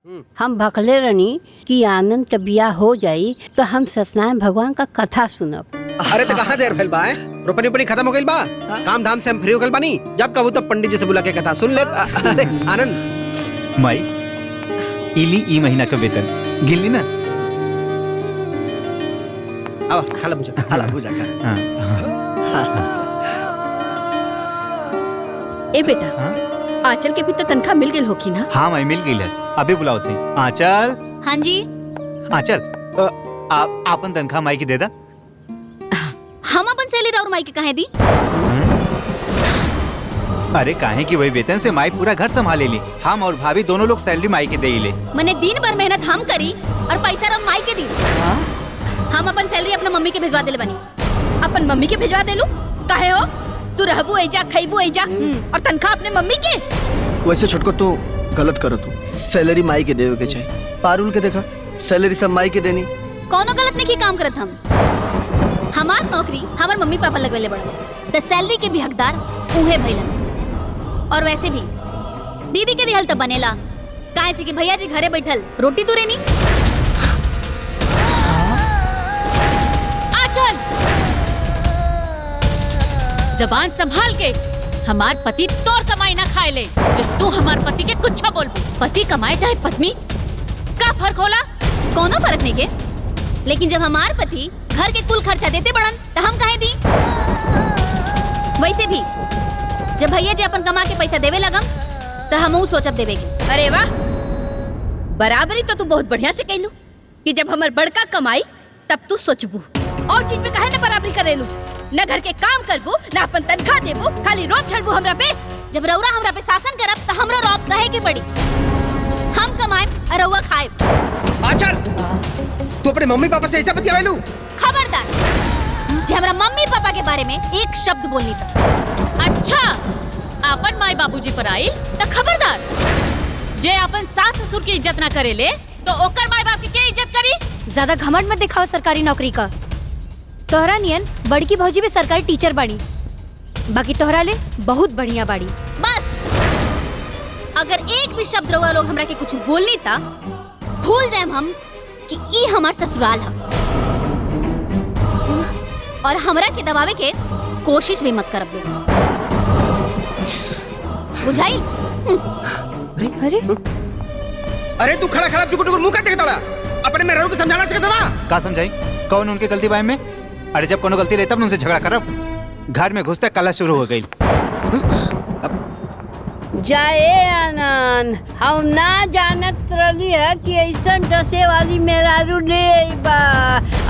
हम भखले रहनी कि आनंद का बियाह हो जाई तो हम सत्यनारायण भगवान का कथा सुनब। अरे तो कहाँ देर भइल बा? रोपनी उपनी खत्म हो गइल बा, काम धाम से हम फ्री हो गइल बानी। जब कहू तब पंडित जी से बुला के कथा सुन ले। अरे आनंद माई इली ई महीना का वेतन गिल्ली ना। अब खाला बुझा खा। ए बेटा, आंचल के भी तो तनख्वाह मिल गई होगी ना? हाँ माई मिल गई है, अभी बुलाओ थे। आंचल। हाँ जी। आंचल आपन तनख्वाह माई की दे दा। हम अपन सैलरी और माई के कहे दी? अरे काहे कि वही वेतन से माई पूरा घर संभाले ली। हम और भाभी दोनों लोग सैलरी माई के दे ले। मैंने दिन भर मेहनत हम करी और पैसा रम माई के दी। हम अपन सैलरी अपने मम्मी के भिजवा देले बनी। अपन मम्मी के भिजवा देलू? काहे हो? तू रहबू एजा खइबू एजा और तनख्वाह अपने मम्मी के? वैसे छोटको तू गलत करो। तू सैलरी माई के देवे के चाहिए। पारुल के देखा सैलरी सब माई के देनी। कौनो गलत नहीं काम करत हम। हमार नौकरी हमार मम्मी पापा लगवेले बड़ा, तो सैलरी के भी हकदार उहे भइलन। और वैसे भी दीदी के दिहल तो बनेला, काहे से कि भैया जी घरे बैठल रोटी तो रेनी। आंचल, जबान संभाल के। हमार पति तोर कमाई ना खाए ले। जब तू हमार पति के कुछ बोल, पति कमाए चाहे पत्नी, का फर्क होला? कोनो फर्क नहीं के, लेकिन जब हमार पति घर के कुल खर्चा देते बड़न तो हम काहे दी? वैसे भी जब भैया जी अपन कमा के पैसा देवे लगम तो हम सोचब देवे के। अरे वाह, बराबरी तो तू बहुत बढ़िया से कहलू कि जब हमार बड़का कमाई तब तू सोचबू। और चीज में काहे ना बराबरी करेलू? न घर के काम करबू, न अपन तनख्वाह देबू, खाली रोब झड़बू हमरा पे। जब रउरा हमरा पे शासन करब तो हमरो रोब सहे के पड़ी। हम कमाएब और रउआ खाएब। आंचल, तू अपने मम्मी पापा से ऐसा बतियावेलू? खबरदार, जे हमरा मम्मी पापा के बारे में एक शब्द बोलनी था। अच्छा, अपन माई बाबूजी पर आई तो खबरदार। जे अपन सास ससुर की इज्जत ना करेले तो ओकर माई बाप की क्या इज्जत करी? ज्यादा घमंड मत दिखाओ सरकारी नौकरी का। तोहरा नियन बड़की भौजी भी सरकारी टीचर बाड़ी, बाकी तोहरा ले बहुत बढ़िया बाड़ी। बस, अगर एक भी शब्द रउआ लोग हमरा के कुछ बोलनी था, भूल जाएम हम कि ई हमार ससुराल है। और हमरा के दबावे के कोशिश भी मत करब। बुझाई? अरे अरे तू खड़ा खड़ा टुकुर मुंह का देखता रहा। अपने में रहो को समझाना सकता था? का समझाई? कौन उनके गलती बाय में? अरे जब कोनो गलती रहता तब उनसे झगड़ा करब। घर में घुसते कला शुरू हो गई। जाए आनंद, हम ना जानत रही है कि ऐसा डसे वाली मेहरारू ले बा।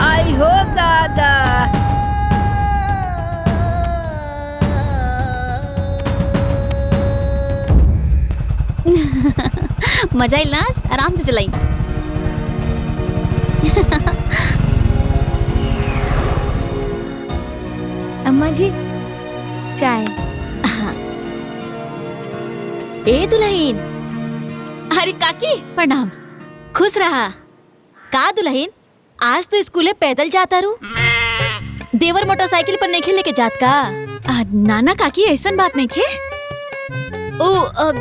आई हो दादा। मजा इला, आराम से चलाई। अम्मा जी चाय। ए दुल्हन। अरे काकी प्रणाम। खुश रहा। का दुल्हन, आज तो स्कूले पैदल जाता रू? देवर मोटरसाइकिल पर नहीं लेके जात का? नाना काकी ऐसन बात नहीं खे। ओ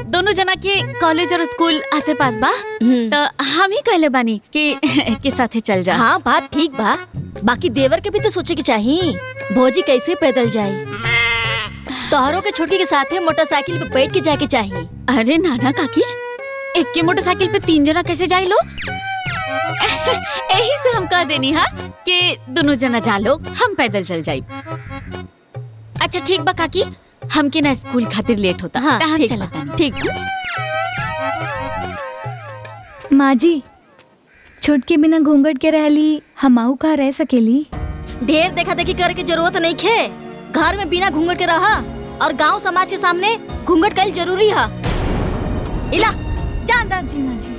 दोनों जना के कॉलेज और स्कूल आसे पास बा, तो हम ही कहले बानी कि के साथे चल जा। हाँ बात ठीक बा, बाकी देवर के भी तो सोचे के चाहिए। भौजी कैसे पैदल जाए? तोहरों के छोटकी के साथे मोटरसाइकिल पे बैठ के जाके चाहिए। अरे नाना काकी, एक के मोटरसाइकिल पे 3 जना कैसे जाए लोग? यही से हम कह देनी हा कि दोनों जना जा लोग, हम पैदल चल जाए। अच्छा ठीक बा काकी, हमके ना स्कूल खातिर लेट होता। हाँ हम चलता। ठीक। माँ जी, छोटके बिना घूंघट के रहली, हमाऊ कहाँ रह सकेली? ढेर देखा देखी करे की जरूरत नहीं खे। घर में बिना घूंघट के रहा और गांव समाज के सामने घूंघट कईल जरूरी है। इला जा अंदर। जी माँ जी।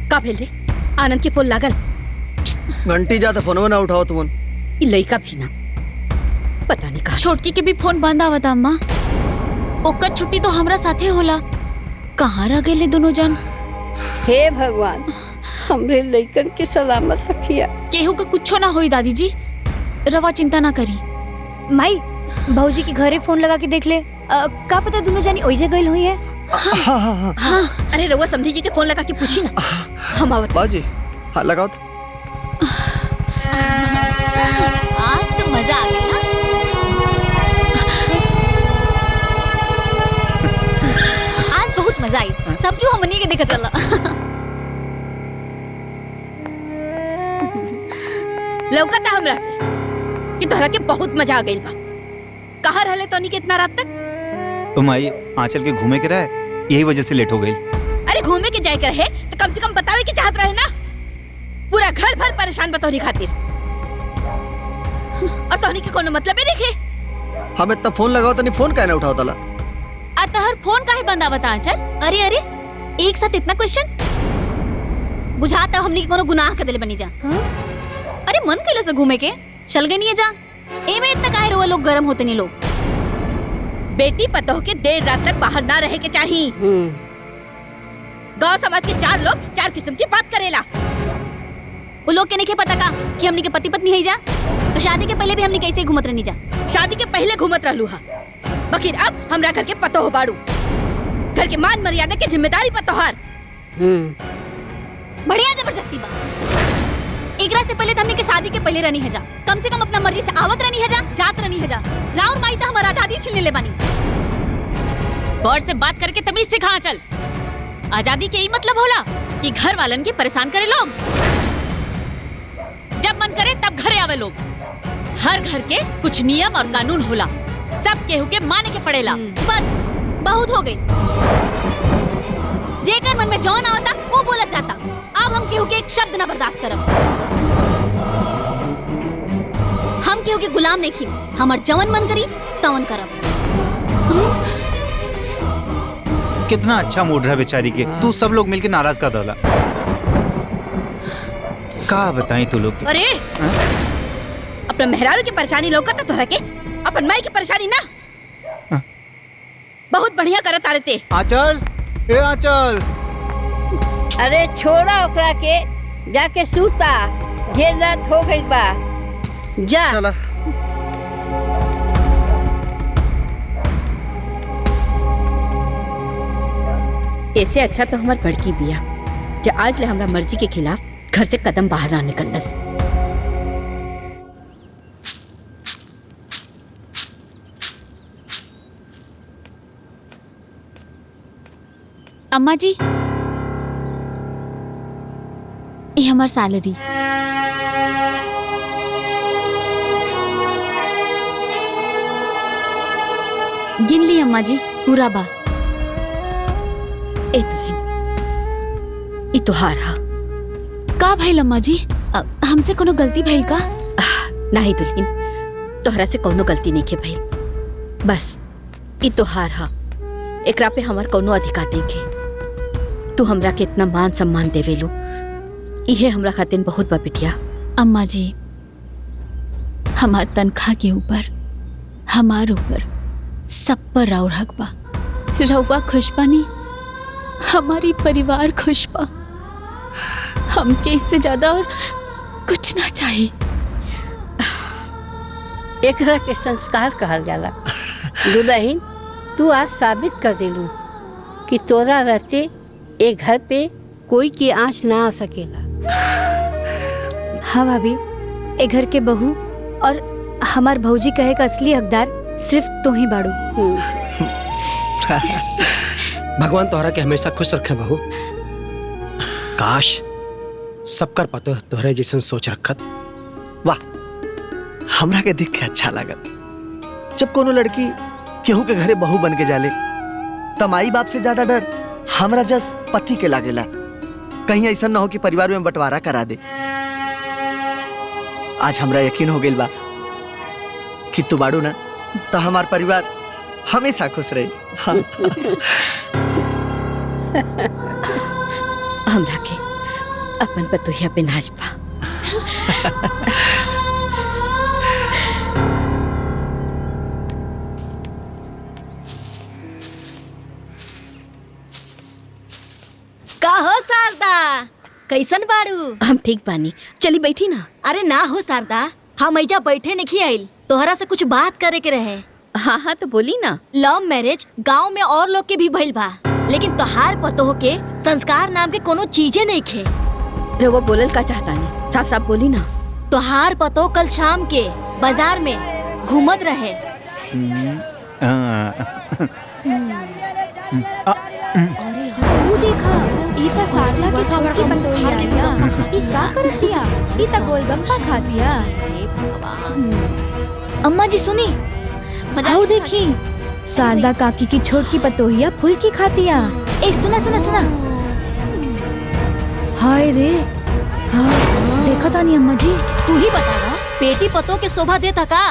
का भेल रे? आनंद के फोन लागल? घंटी जाता फोनवा ना उठाओ तुमन। ई लइका भी ना, पता नहीं का। छोटकी के भी फोन बंद आवत अम्मा। ओकर छुट्टी तो हमरा साथे होला, कहाँ रह गए दोनों जन? हे भगवान, हमरे लइकन के सलामत रखिया। केहू का कुछो ना होई दादी जी, रवा चिंता ना करी। माई भौजी के घरे फोन लगा के देख ले, का पता दोनों जानी ओइजे गइल हुई है। हाँ, अरे रउआ समधी जी के फोन लगा के पूछी ना। हम आवत बाजी हाँ लगाओ तो। आज तो मजा आ गया। आज बहुत मजा आई, सब क्यों हमनी के देखा चला। लौकता हमरा कि तोहरा के बहुत मजा आ गइल बा। कहाँ रहले तोनी के इतना रात तक? तुम आई आंचल के घूमे के रहे, यही वजह से लेट हो गई। अरे घूमे के जाए के रहे तो कम से कम बतावे की चाहत रहे ना। पूरा घर भर परेशान बतौनी खातिर, और तोहनी के कोनो मतलब ही नहीं। हम इतना फोन लगाओ तो नहीं, फोन काहे ना उठाओ तला। अतहर फोन काहे बंद आवता आंचल? अरे अरे, एक साथ इतना क्वेश्चन? बुझाता हमनी के कोनो गुनाह कर देले बनी जा। अरे मन कैले से घूमे के चल गए नहीं जा। ए में इतना काहे रोवा लोग गरम होते नहीं लोग। बेटी पतोह के देर रात तक बाहर ना रहे के चाहिए। गांव समाज के चार लोग चार किस्म की बात करेला। वो लोग के नहीं पता का कि हमनी के पति पत्नी है जा, और शादी के पहले भी हमनी कैसे घूमत रहनी जा। शादी के पहले घूमत रहलू हा, बकिर अब हमरा घर के पतोह बाड़ू। घर के मान मर्यादा के जिम्मेदारी पतोहार। बढ़िया जबरदस्ती बा। एकरा से पहले हमनी के शादी के पहले रहनी है जा, कम से कम अपना मर्जी से आवत रहनी है जा, जात रहनी है जा। राउर माई तो हमारा आजादी छीन ले बानी। बड़ से बात करके तमीज सिखा आंचल। आजादी के ई मतलब होला कि घर वालन के परेशान करे लोग, जब मन करे तब घरे आवे लोग। हर घर के कुछ नियम और कानून होला, सब केहू के माने के पड़ेला। बस बहुत हो गई। जेकर मन में जौन आवता वो बोलत जाता। अब हम केहू के एक शब्द ना बर्दाश्त करब। हम केहू के गुलाम नहीं खी, हमर जवन मन करी तवन करब। कितना अच्छा मूड रहा बेचारी के, तू सब लोग मिलके नाराज कर डाला। का बताई तू लोग के? अरे अपना मेहरारू की परेशानी लौकता तोहरा के, अपन माई की परेशानी ना। बहुत बढ़िया करत आ रहे। आंचल, ए आंचल। अरे छोड़ा ओकरा के, जाके सूता, ढेर रात हो गई बा। जा चला ऐसे अच्छा तो हमार बड़की बिया जो आज ले हमरा मर्जी के खिलाफ घर से कदम बाहर ना निकलस। अम्मा जी, ये हमार सैलरी। गिन ली अम्मा जी, पूरा बा। ए दुल्हन, ई तोहार हा। का भइल अम्मा जी? हमसे कोनो गलती भइल का? नहीं दुल्हन, तोहरा से कोनो गलती नहीं के भइल। बस ई तोहार हा, एकरा पे हमार कोनो अधिकार नहीं के। तू हमरा के इतना मान सम्मान देवेलू, इहे हमरा खातिर बहुत बा बिटिया। अम्मा जी, हमार तनख्वाह के ऊपर, हमार ऊपर, सब पर राउर हक बा। रउआ खुश बानी, हमारी परिवार खुश बा। हमके इससे ज्यादा और कुछ ना चाहिए। एकरा के संस्कार कहल जाला। दुल्हन, तू आज साबित कर दिलू कि तोरा रहते एक घर पे कोई की आँच ना आ सकेला। हाँ भाभी, ए घर के बहू और हमार भौजी कहे का असली हकदार सिर्फ तू ही बाड़ू। भगवान तोहरा के हमेशा खुश रखे बहू। काश सबकर पतो तोहरे जैसन सोच रखत। वाह, हमरा के देख के अच्छा लागत। जब कोनो लड़की केहू के घरे बहू बन के जाले त माई बाप से ज्यादा डर हमरा जस पति के लागेला। कहीं ऐसा ना हो कि परिवार में बंटवारा करा दे। आज हमरा यकीन हो गइल बा कि तू बाड़ू ना तो हमार परिवार हमेशा खुश रही। हाँ। हमरा के अपन पतोहिया पे नाच बा। का हो कैसन बाड़ू? हम ठीक बानी, चली बैठी ना। अरे ना हो शारदा, हम ऐजा बैठे नहीं आइल, तोहरा से कुछ बात करे के रहे। हाँ हाँ तो बोली ना। लव मैरिज गांव में और लोग के भी भइल बा, लेकिन तोहार पतोह के संस्कार नाम के कोनो चीजें नहीं खे। रउआ बोलल का चाहता नहीं, साफ साफ बोली ना। तोहार पतोह कल शाम के बाजार में घूमत रहे। तू देखा ई त शारदा के छोटी पतोहिया ई का करतिया? ई त गोलगप्पा खातिया। अम्मा जी सुनी, आओ देखी शारदा काकी की छोटी पतोहिया फुल्की खातिया। ए सुना सुना सुना। हाय रे, हाँ देखा तानी अम्मा जी। तू ही बतावा, बेटी पतोह के शोभा देता का?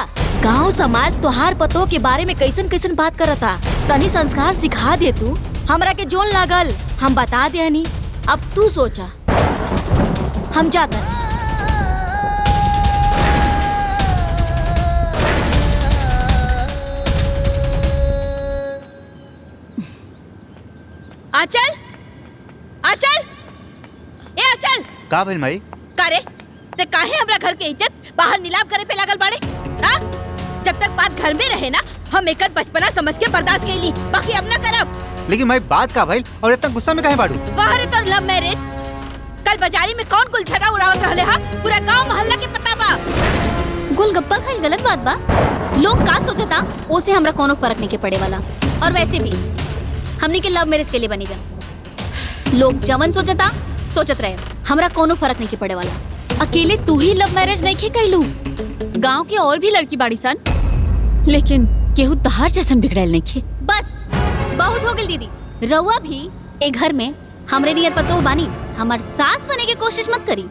गांव समाज तोहार पतोह के बारे में कैसन कैसन बात करता। तनी संस्कार सिखा दे तू। हमरा के जोन लागल हम बता देनी, अब तू सोचा। हम जाता। आचल, आचल, ए आचल। का भइल माई? कारे ते काहे हमरा घर के इज्जत बाहर नीलाम करे पे लागल बाड़े? हाँ? जब तक बात घर में रहे ना, हम एकर बचपना समझ के बर्दाश्त कैली, बाकी अब ना करब। लेकिन माई बात का भइल और इतना गुस्सा में काहे बाड़ू? बाहर तो लव मैरिज। कल बाजारी में कौन गुलछड़ा उड़ावत रहले हा? पूरा गांव मोहल्ला के पता बा। गोलगप्पा खाइल गलत बात बा। लोग का सोचता ओसे हमरा कोनो फर्क नहीं के पड़े वाला। और वैसे भी हमनी के लव मैरिज के लिए बनी जा। लोग जवन सोचता सोचत रहे, हमरा कोनो फर्क नहीं के पड़े वाला। अकेले तू ही लव मैरिज नहीं खे कैलू, गांव के और भी लड़की बाड़ी सन, लेकिन केहू तहार जैसन बिगड़ैल नहीं खे। बस बहुत हो गई दीदी। रउआ भी एक घर में हमरे नियर पतोह बानी, हमार सास बने के कोशिश मत करी।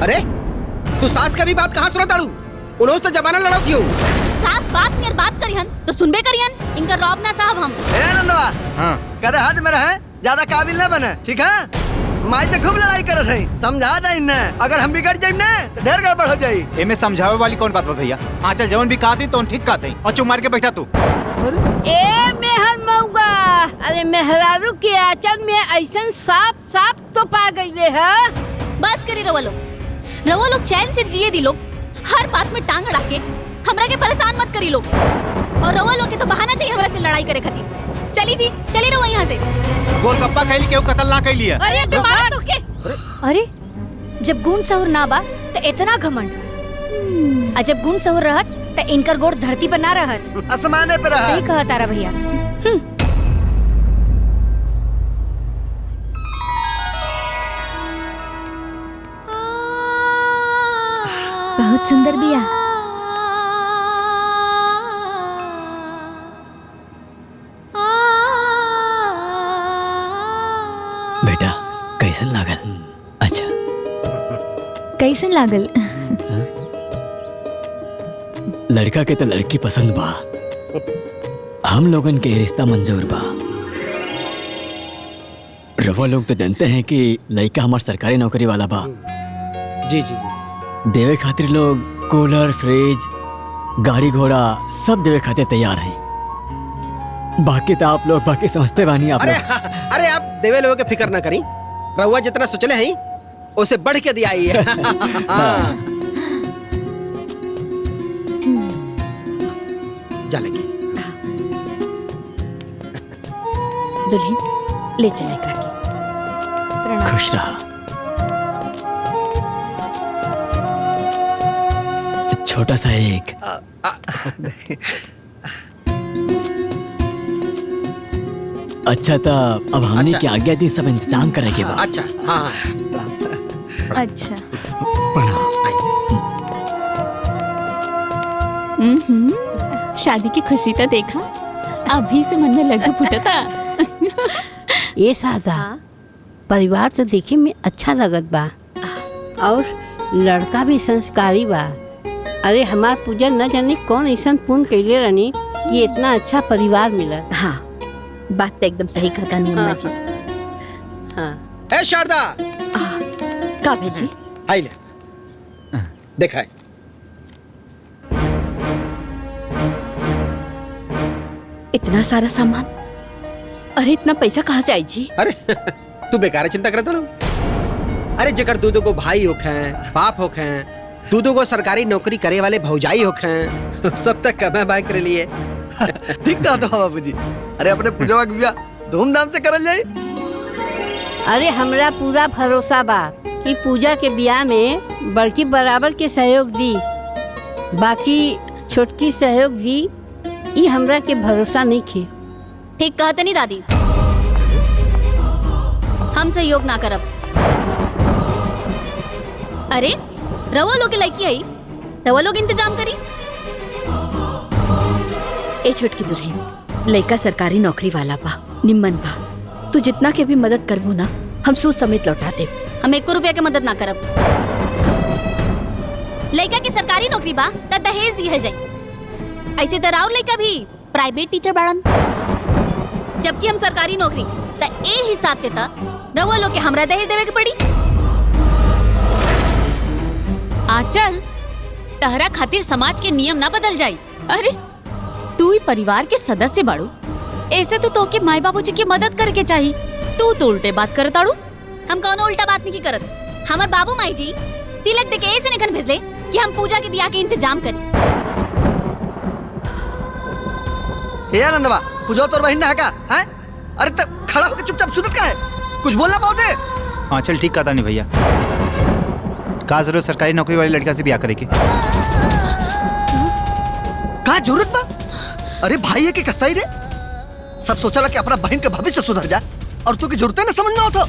अरे तू सास का भी बात कहाँ सुना ताड़ू? उन्होंने तो जमाना लड़ाती हो। सास बात नियर बात करिहन तो सुनबे करिहन। इनका रौब ना साहब हम। ए नंदवा, हाँ कदे हद में रहे, ज्यादा काबिल न बने, ठीक है? माई से खूब लड़ाई करत है, समझा दे इन्ने। अगर हम बिगड़ जाइम ना तो ढेर गड़बड़ हो जाई। एमे समझावे वाली कौन बात बा भैया? आंचल जवन भी कहती तो ठीक कहते और चुप मार के बैठा तू। ए मेहर मऊगा, अरे मेहरारू के आंचल में ऐसन साफ साफ तो पा गईले है। बस करी रउआ लोग चैन से जिए दी लोग। हर बात में टांग अड़ा के हमरा के परेशान मत करी लोग। और रउआ लोग के तो बहाना चाहिए हमरा से लड़ाई करे खातिर। चली जी, चली रउआ यहाँ से। गोलगप्पा खैली केहू कत्ल ना कैली है। अरे बीमार तो के। अरे जब गुण सहुर ना बा तो इतना घमंड, और जब गुण सहुर रहत तो इनकर गोड़ धरती पर ना रहत। आसमाने पे रहा। सही कहा तारा भैया। बहुत सुंदर बिया। बेटा कैसन लागल? अच्छा कैसन लागल? लड़का के तो लड़की पसंद बा, हम लोगन के रिश्ता मंजूर बा। रवा लोग तो जानते हैं कि लड़का हमार सरकारी नौकरी वाला बा। जी जी जी। देवे खातिर लोग कूलर, फ्रिज, गाड़ी घोड़ा सब देवे खातिर तैयार हैं। बाकी तो आप लोग बाकी समझते बानी आप अरे लोग। अरे आप देवे लोगों के फिक्र ना करी, रहुआ जितना सोचले हैं उसे बढ़ के दिया ही है। हाँ। जा लेके दुल्हन ले चले एकरा के। खुश रहा। छोटा सा एक अच्छा था। अब हमने अच्छा। की आज्ञा दी, सब इंतजाम करेंगे। अच्छा हाँ। अच्छा प्रणाम। शादी की खुशी तो देखा, अभी से मन में लड्डू फूटता। ये सादा परिवार तो देखे में अच्छा लगत बा और लड़का भी संस्कारी बा। अरे हमार पूजा न जाने कौन ऐसा पुण्य कैले रहनी कि इतना अच्छा परिवार मिला। हाँ बात तो एकदम सही कहता नहीं अम्मा जी। हाँ ए शारदा, का भेजी? आई ले देखा है। इतना सारा सामान, अरे इतना पैसा कहाँ से आई जी? अरे तू बेकार चिंता करत रहो। अरे जेकर दू को भाई होखें, बाप होखें, दू को सरकारी नौकरी करे वाले भौजाई होखें, सब तक कमे बाय करे लिए। ठीक कहा तो बाबूजी। अरे अपने पूजवा के ब्याह धूमधाम से करल जाई। अरे हमरा पूरा भरोसा बा कि पूजा के ब्याह में बड़की बराबर के सहयोग दी, बाकी छोटकी सहयोग दी, ई हमरा के भरोसा नहीं खे। ठीक कहते नहीं दादी, हम सहयोग ना करब। अरे रवा लोग के लड़की आई, रवा लोग इंतजाम करी। ए छोटकी दुल्हन, लड़का सरकारी नौकरी वाला बा, निम्मन बा, तू जितना के भी मदद करबू ना, हम सूद समेत लौटा दे। हम 1 रुपया के मदद ना करब। लड़का के सरकारी नौकरी बा त दहेज दिहल जाई। ऐसे त राउर लड़का भी प्राइवेट टीचर बाड़न, जबकि हम सरकारी नौकरी, त ए हिसाब से त रवा लोग के हमरा दहेज देवे के पड़ी। आंचल, तहरा खातिर समाज के नियम ना बदल जाई। अरे तू ही परिवार के सदस्य बाड़ू, ऐसे तो तोके माई बाबूजी की मदद करके चाहिए। तू तो उल्टे बात करताड़ू। हम कौनो उल्टा बात नहीं करत। हमार बाबू माई जी तिलक दे के ऐसे निकन भेजले कि हम पूजा के ब्याह के इंतजाम करी। हे आनंदवा, पूजा तोर बहिन ना का हैं? अरे तब खड़ा होकर चुपचाप सुनत का है? कुछ बोलना बहुत है। हाँ चल ठीक कहता नहीं भैया, का जरूरत सरकारी नौकरी वाली लड़का से ब्याह करे के? का जरूरत बा? अरे भाई है कि कसाई रे, सब सोचला कि अपना बहन के भविष्य सुधर जाए और तू की जरूरत है ना समझ में आता।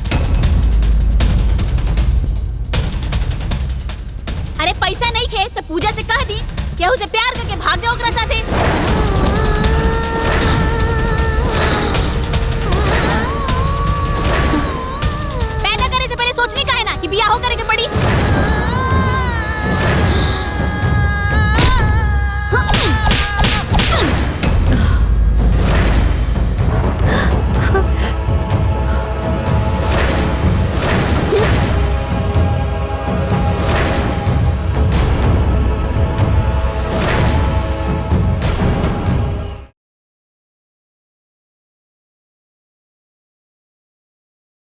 अरे पैसा नहीं खे तो पूजा से कह दी कि उसे प्यार करके भाग जाओ ओकरा साथे।